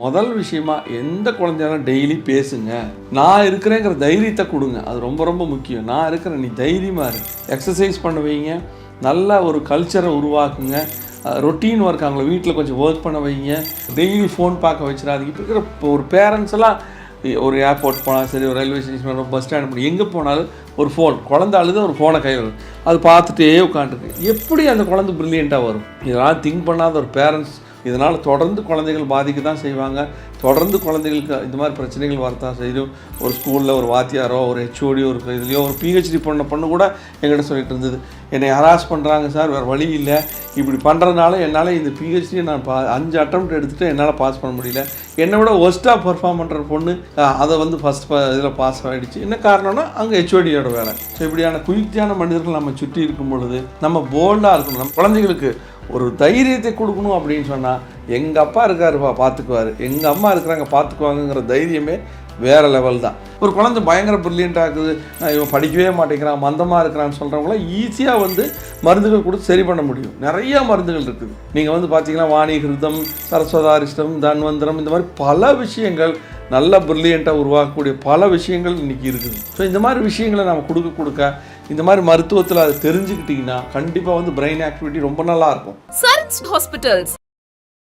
முதல் விஷயமா எந்த குழந்தையாலும் டெய்லி பேசுங்க. நான் இருக்கிறேங்கிற தைரியத்தை கொடுங்க. அது ரொம்ப ரொம்ப முக்கியம். நான் இருக்கிறேன், நீ தைரியமாக இரு. எக்ஸசைஸ் பண்ண வைங்க. நல்ல ஒரு கல்ச்சரை உருவாக்குங்க. ரொட்டீன் ஒர்க் அவங்கள வீட்டில் கொஞ்சம் ஒர்க் பண்ண வைங்க. டெய்லி ஃபோன் பார்க்க வச்சிடாதீங்க. இப்போ இருக்கிற ஒரு பேரண்ட்ஸ் எல்லாம் ஒரு ஏர்போர்ட் போனால் சரி, ஒரு ரயில்வே ஸ்டேஷன், பஸ் ஸ்டாண்ட் போய் எங்கே போனாலும் ஒரு ஃபோன், குழந்தை அழுது ஒரு ஃபோனை கையில் வரும். அது பார்த்துட்டே உட்காந்துருக்கு. எப்படி அந்த குழந்தை ப்ரில்லியண்ட்டாக வரும்? இதெல்லாம் திங்க் பண்ணாத ஒரு பேரண்ட்ஸ் இதனால் தொடர்ந்து குழந்தைகள் பாதிக்க தான் செய்வாங்க. தொடர்ந்து குழந்தைகளுக்கு இந்த மாதிரி பிரச்சனைகள் வரத்தான் செய்யும். ஒரு ஸ்கூலில் ஒரு வாத்தியாரோ ஒரு ஹெச்ஓடியோ ஒரு இதுலையோ ஒரு பிஹெச்டி பொண்ணு கூட என்கிட்ட சொல்லிட்டு இருந்தது, என்னை ஹராஸ் பண்ணுறாங்க சார், வேறு வழி இல்லை, இப்படி பண்ணுறதுனால என்னால் இந்த பிஹெச்டியை நான் 5 அட்டெம்ப்ட் எடுத்துகிட்டு என்னால் பாஸ் பண்ண முடியல. என்னை விட ஒஸ்ட்டாக பெர்ஃபார்ம் பண்ணுற பொண்ணு அதை வந்து ஃபஸ்ட் இதில் பாஸ் ஆகிடுச்சு. என்ன காரணம்னா அங்கே ஹெச்ஓடியோட வேலை. ஸோ இப்படியான குயுக்தியான மனிதர்கள் நம்ம சுற்றி இருக்கும் பொழுது நம்ம போல்டாக இருக்கணும். நம்ம குழந்தைகளுக்கு ஒரு தைரியத்தை கொடுக்கணும். அப்படின்னு சொன்னால் எங்கள் அப்பா இருக்காருப்பா பார்த்துக்குவார், எங்கள் அம்மா இருக்கிறாங்க பார்த்துக்குவாங்கங்கிற தைரியமே வேறு லெவல் தான். ஒரு குழந்தை பயங்கர ப்ரில்லியண்ட்டாக இருக்குது, இவன் படிக்கவே மாட்டேங்கிறான், மந்தமாக இருக்கிறான்னு சொல்கிறவங்களாம் ஈஸியாக வந்து மருந்துகள் கொடுத்து சரி பண்ண முடியும். நிறையா மருந்துகள் இருக்குது. நீங்கள் வந்து பார்த்தீங்கன்னா வாணிகிருதம், சரஸ்வதாரிஷ்டம், தன்வந்திரம், இந்த மாதிரி பல விஷயங்கள் நல்ல ப்ரில்லியண்ட்டாக உருவாக்கக்கூடிய பல விஷயங்கள் இன்றைக்கி இருக்குது. ஸோ இந்த மாதிரி விஷயங்களை நம்ம கொடுக்க இந்த மாதிரி மருத்துவத்தில் அதை தெரிஞ்சுக்கிட்டிங்கன்னா கண்டிப்பாக வந்து பிரெயின் ஆக்டிவிட்டி ரொம்ப நல்லா இருக்கும். சரண்ஸ் ஹாஸ்பிட்டல்ஸ்